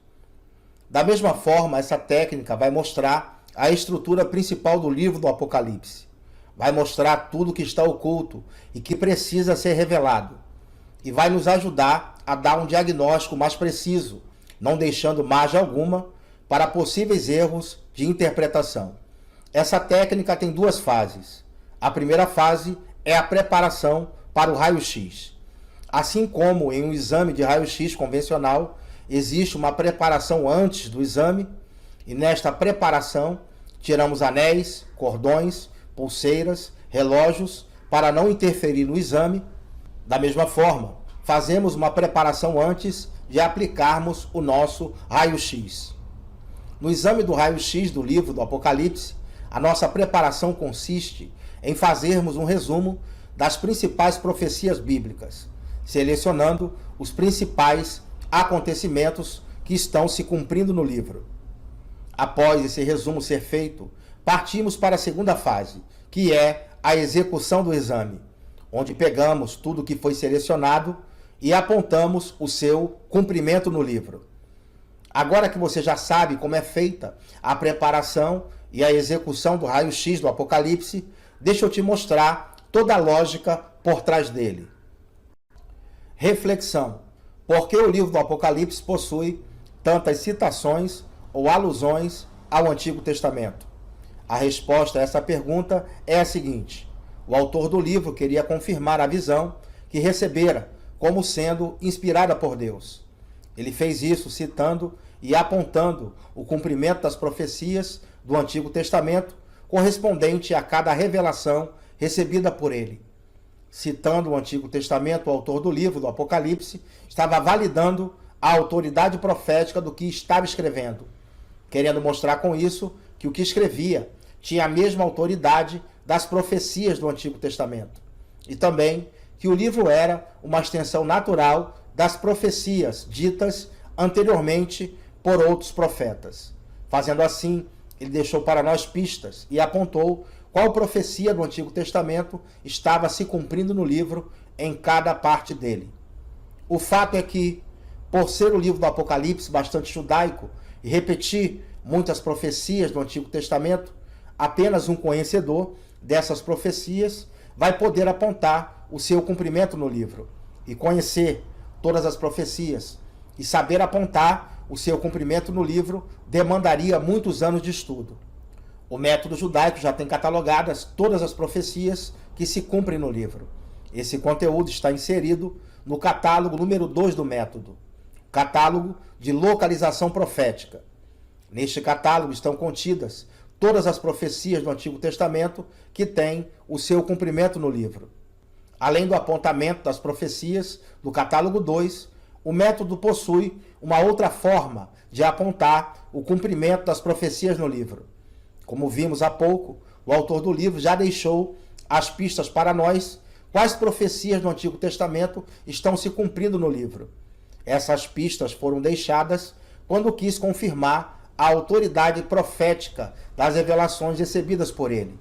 Da mesma forma, essa técnica vai mostrar a estrutura principal do livro do Apocalipse. Vai mostrar tudo que está oculto e que precisa ser revelado. E vai nos ajudar a dar um diagnóstico mais preciso, não deixando margem alguma para possíveis erros de interpretação. Essa técnica tem 2 fases. A primeira fase é a preparação para o raio-x. Assim como em um exame de raio-x convencional, existe uma preparação antes do exame, e nesta preparação tiramos anéis, cordões, pulseiras, relógios, para não interferir no exame. Da mesma forma, fazemos uma preparação antes de aplicarmos o nosso raio-x. No exame do raio-x do livro do Apocalipse, a nossa preparação consiste em fazermos um resumo das principais profecias bíblicas, selecionando os principais acontecimentos que estão se cumprindo no livro. Após esse resumo ser feito, partimos para a segunda fase, que é a execução do exame, onde pegamos tudo que foi selecionado e apontamos o seu cumprimento no livro. Agora que você já sabe como é feita a preparação e a execução do raio-x do Apocalipse, deixa eu te mostrar toda a lógica por trás dele. Reflexão: por que o livro do Apocalipse possui tantas citações ou alusões ao Antigo Testamento? A resposta a essa pergunta é a seguinte: o autor do livro queria confirmar a visão que recebera como sendo inspirada por Deus. Ele fez isso citando e apontando o cumprimento das profecias do Antigo Testamento correspondente a cada revelação recebida por ele. Citando o Antigo Testamento, o autor do livro do Apocalipse estava validando a autoridade profética do que estava escrevendo, querendo mostrar com isso que o que escrevia tinha a mesma autoridade das profecias do Antigo Testamento, e também que o livro era uma extensão natural das profecias ditas anteriormente por outros profetas. Fazendo assim, ele deixou para nós pistas e apontou qual profecia do Antigo Testamento estava se cumprindo no livro em cada parte dele. O fato é que, por ser o livro do Apocalipse bastante judaico e repetir muitas profecias do Antigo Testamento, apenas um conhecedor dessas profecias vai poder apontar o seu cumprimento no livro. E conhecer todas as profecias e saber apontar o seu cumprimento no livro demandaria muitos anos de estudo. O método judaico já tem catalogadas todas as profecias que se cumprem no livro. Esse conteúdo está inserido no catálogo número 2 do método, catálogo de localização profética. Neste catálogo estão contidas todas as profecias do Antigo Testamento que têm o seu cumprimento no livro. Além do apontamento das profecias do catálogo 2, o método possui uma outra forma de apontar o cumprimento das profecias no livro. Como vimos há pouco, o autor do livro já deixou as pistas para nós quais profecias do Antigo Testamento estão se cumprindo no livro. Essas pistas foram deixadas quando quis confirmar a autoridade profética das revelações recebidas por ele.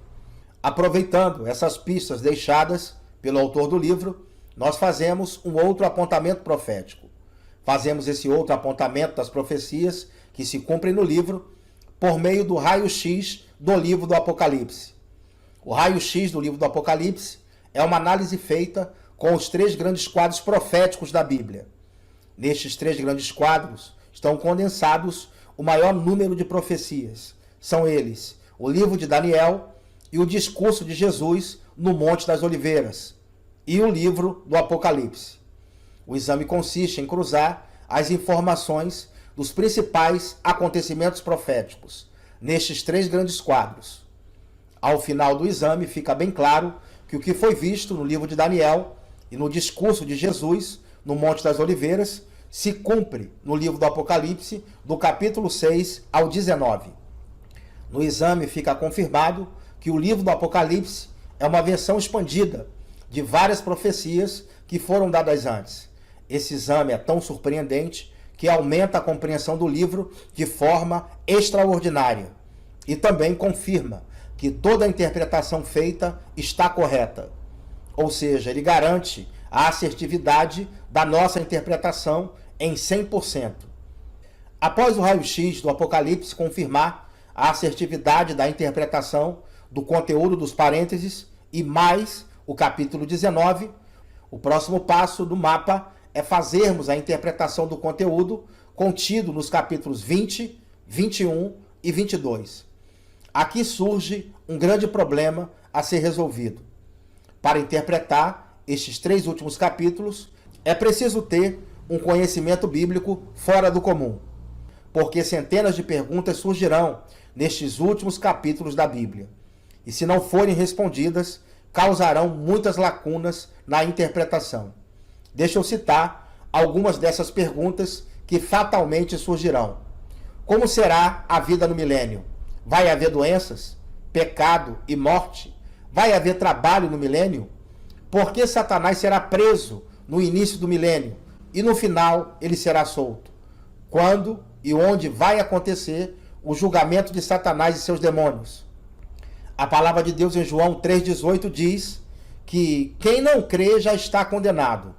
Aproveitando essas pistas deixadas pelo autor do livro, nós fazemos um outro apontamento profético. Fazemos esse outro apontamento das profecias que se cumprem no livro por meio do raio-x do livro do Apocalipse. O raio-x do livro do Apocalipse é uma análise feita com os 3 grandes quadros proféticos da Bíblia. Nestes 3 grandes quadros estão condensados o maior número de profecias. São eles o livro de Daniel e o discurso de Jesus no Monte das Oliveiras e o livro do Apocalipse. O exame consiste em cruzar as informações dos principais acontecimentos proféticos nestes 3 grandes quadros. Ao final do exame, fica bem claro que o que foi visto no livro de Daniel e no discurso de Jesus no Monte das Oliveiras se cumpre no livro do Apocalipse, do capítulo 6 ao 19. No exame fica confirmado que o livro do Apocalipse é uma versão expandida de várias profecias que foram dadas antes. Esse exame é tão surpreendente que aumenta a compreensão do livro de forma extraordinária e também confirma que toda a interpretação feita está correta. Ou seja, ele garante a assertividade da nossa interpretação em 100%. Após o raio-x do Apocalipse confirmar a assertividade da interpretação do conteúdo dos parênteses e mais o capítulo 19, o próximo passo do mapa é fazermos a interpretação do conteúdo contido nos capítulos 20, 21 e 22. Aqui surge um grande problema a ser resolvido. Para interpretar estes 3 últimos capítulos, é preciso ter um conhecimento bíblico fora do comum, porque centenas de perguntas surgirão nestes últimos capítulos da Bíblia, e se não forem respondidas, causarão muitas lacunas na interpretação. Deixa eu citar algumas dessas perguntas que fatalmente surgirão. Como será a vida no milênio? Vai haver doenças, pecado e morte? Vai haver trabalho no milênio? Por que Satanás será preso no início do milênio e no final ele será solto? Quando e onde vai acontecer o julgamento de Satanás e seus demônios? A palavra de Deus em João 3,18 diz que quem não crê já está condenado.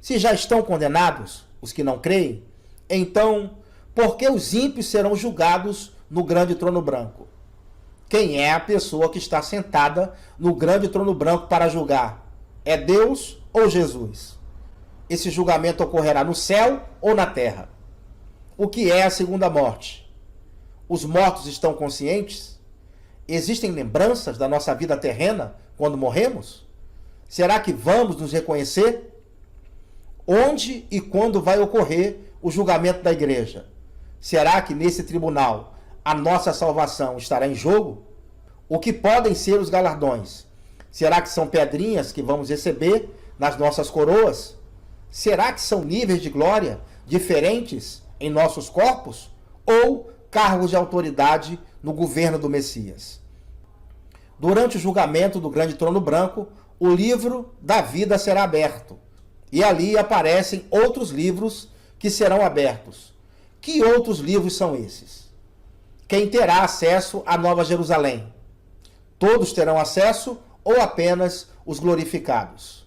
Se já estão condenados os que não creem, então por que os ímpios serão julgados no grande trono branco? Quem é a pessoa que está sentada no grande trono branco para julgar? É Deus ou Jesus? Esse julgamento ocorrerá no céu ou na terra? O que é a segunda morte? Os mortos estão conscientes? Existem lembranças da nossa vida terrena quando morremos? Será que vamos nos reconhecer? Onde e quando vai ocorrer o julgamento da igreja? Será que nesse tribunal a nossa salvação estará em jogo? O que podem ser os galardões? Será que são pedrinhas que vamos receber nas nossas coroas? Será que são níveis de glória diferentes em nossos corpos? Ou cargos de autoridade no governo do Messias? Durante o julgamento do grande trono branco, o livro da vida será aberto. E ali aparecem outros livros que serão abertos. Que outros livros são esses? Quem terá acesso à Nova Jerusalém? Todos terão acesso ou apenas os glorificados?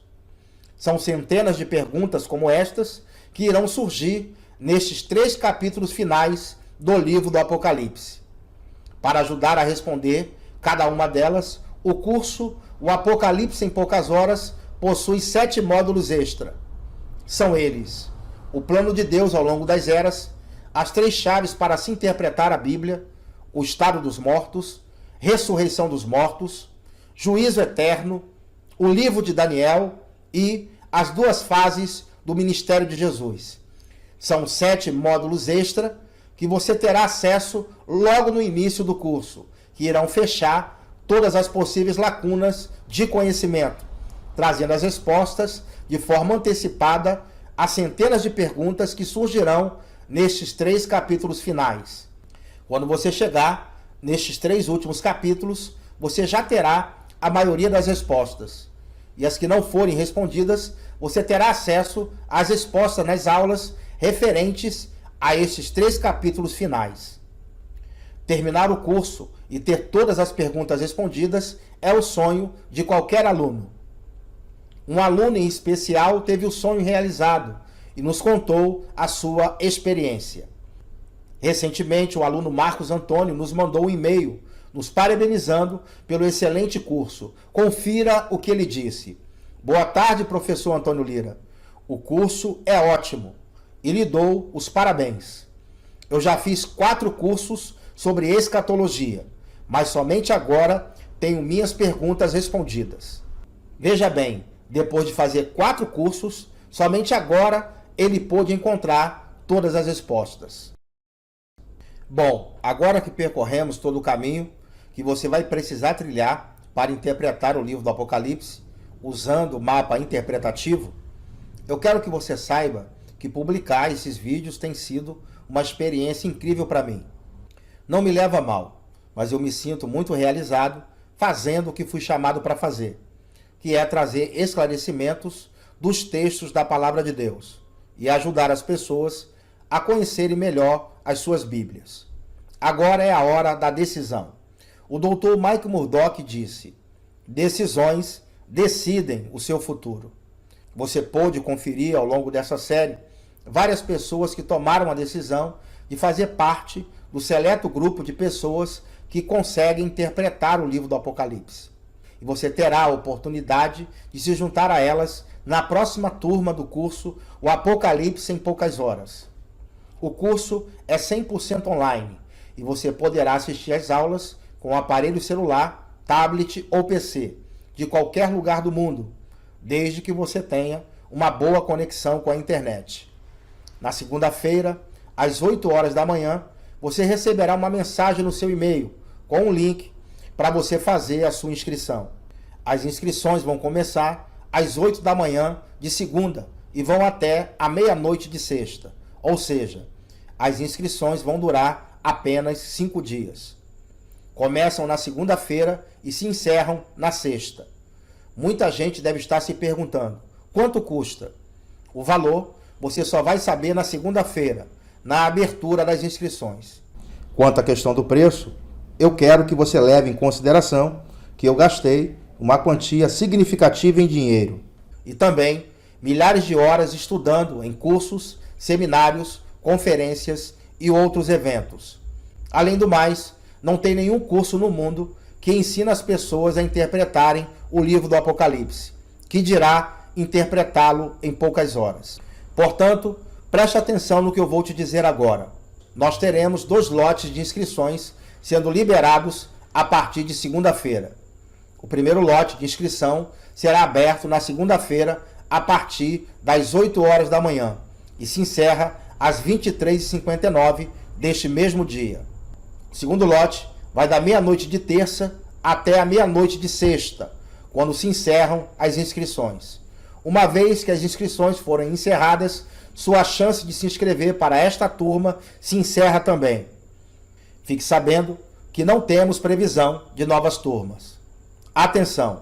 São centenas de perguntas como estas que irão surgir nestes 3 capítulos finais do livro do Apocalipse. Para ajudar a responder cada uma delas, o curso O Apocalipse em Poucas Horas possui 7 módulos extra. São eles: o plano de Deus ao longo das eras, as 3 chaves para se interpretar a Bíblia, o estado dos mortos, ressurreição dos mortos, juízo eterno, o livro de Daniel e as 2 fases do ministério de Jesus. São 7 módulos extra que você terá acesso logo no início do curso, que irão fechar todas as possíveis lacunas de conhecimento, trazendo as respostas de forma antecipada a centenas de perguntas que surgirão nestes 3 capítulos finais. Quando você chegar nestes 3 últimos capítulos, você já terá a maioria das respostas. E as que não forem respondidas, você terá acesso às respostas nas aulas referentes a estes 3 capítulos finais. Terminar o curso e ter todas as perguntas respondidas é o sonho de qualquer aluno. Um aluno em especial teve o sonho realizado e nos contou a sua experiência. Recentemente, o aluno Marcos Antônio nos mandou um e-mail nos parabenizando pelo excelente curso. Confira o que ele disse. Boa tarde, professor Antônio Lira. O curso é ótimo e lhe dou os parabéns. Eu já fiz 4 cursos sobre escatologia, mas somente agora tenho minhas perguntas respondidas. Veja bem, depois de fazer 4 cursos, somente agora ele pôde encontrar todas as respostas. Bom, agora que percorremos todo o caminho que você vai precisar trilhar para interpretar o livro do Apocalipse, usando o mapa interpretativo, eu quero que você saiba que publicar esses vídeos tem sido uma experiência incrível para mim. Não me leva a mal, mas eu me sinto muito realizado fazendo o que fui chamado para fazer, que é trazer esclarecimentos dos textos da Palavra de Deus e ajudar as pessoas a conhecerem melhor as suas Bíblias. Agora é a hora da decisão. O Dr. Mike Murdock disse: decisões decidem o seu futuro. Você pôde conferir ao longo dessa série várias pessoas que tomaram a decisão de fazer parte do seleto grupo de pessoas que conseguem interpretar o livro do Apocalipse. E você terá a oportunidade de se juntar a elas na próxima turma do curso O Apocalipse em Poucas Horas. O curso é 100% online e você poderá assistir às aulas com um aparelho celular, tablet ou PC, de qualquer lugar do mundo, desde que você tenha uma boa conexão com a internet. Na segunda-feira, às 8 horas da manhã, você receberá uma mensagem no seu e-mail com um link para você fazer a sua inscrição. As inscrições vão começar às 8 da manhã de segunda e vão até a meia-noite de sexta. Ou seja, as inscrições vão durar apenas 5 dias. Começam na segunda-feira e se encerram na sexta. Muita gente deve estar se perguntando: quanto custa? O valor você só vai saber na segunda-feira, na abertura das inscrições. Quanto à questão do preço, eu quero que você leve em consideração que eu gastei uma quantia significativa em dinheiro e também milhares de horas estudando em cursos, seminários, conferências e outros eventos. Além do mais, não tem nenhum curso no mundo que ensina as pessoas a interpretarem o livro do Apocalipse, que dirá interpretá-lo em poucas horas. Portanto, preste atenção no que eu vou te dizer agora. Nós teremos 2 lotes de inscrições sendo liberados a partir de segunda-feira. O primeiro lote de inscrição será aberto na segunda-feira a partir das 8 horas da manhã e se encerra às 23h59 deste mesmo dia. O segundo lote vai da meia-noite de terça até a meia-noite de sexta, quando se encerram as inscrições. Uma vez que as inscrições forem encerradas, sua chance de se inscrever para esta turma se encerra também. Fique sabendo que não temos previsão de novas turmas. Atenção!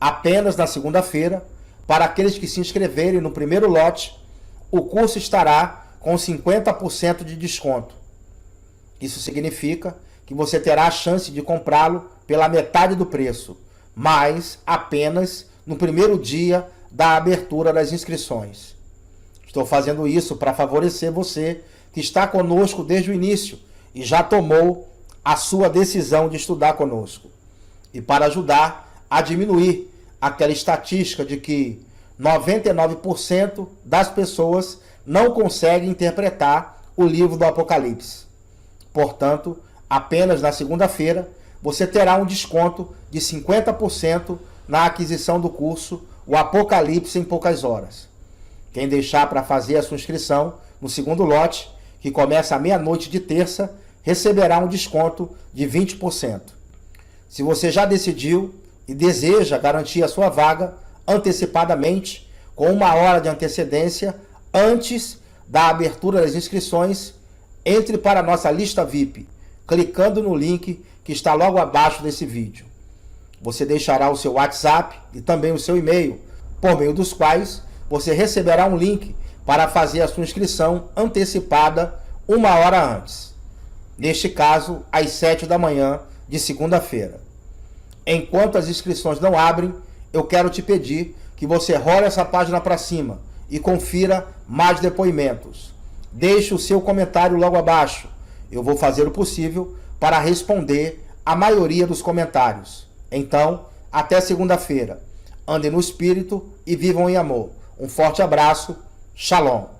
Apenas na segunda-feira, para aqueles que se inscreverem no primeiro lote, o curso estará com 50% de desconto. Isso significa que você terá a chance de comprá-lo pela metade do preço, mas apenas no primeiro dia da abertura das inscrições. Estou fazendo isso para favorecer você que está conosco desde o início e já tomou a sua decisão de estudar conosco. E para ajudar a diminuir aquela estatística de que 99% das pessoas não conseguem interpretar o livro do Apocalipse. Portanto, apenas na segunda-feira você terá um desconto de 50% na aquisição do curso O Apocalipse em Poucas Horas. Quem deixar para fazer a sua inscrição no segundo lote, que começa à meia-noite de terça, receberá um desconto de 20%. Se você já decidiu e deseja garantir a sua vaga antecipadamente, com 1 hora de antecedência, antes da abertura das inscrições, entre para a nossa lista VIP, clicando no link que está logo abaixo desse vídeo. Você deixará o seu WhatsApp e também o seu e-mail, por meio dos quais você receberá um link para fazer a sua inscrição antecipada 1 hora antes. Neste caso, às 7 da manhã de segunda-feira. Enquanto as inscrições não abrem, eu quero te pedir que você role essa página para cima e confira mais depoimentos. Deixe o seu comentário logo abaixo. Eu vou fazer o possível para responder a maioria dos comentários. Então, até segunda-feira. Andem no Espírito e vivam em amor. Um forte abraço. Shalom.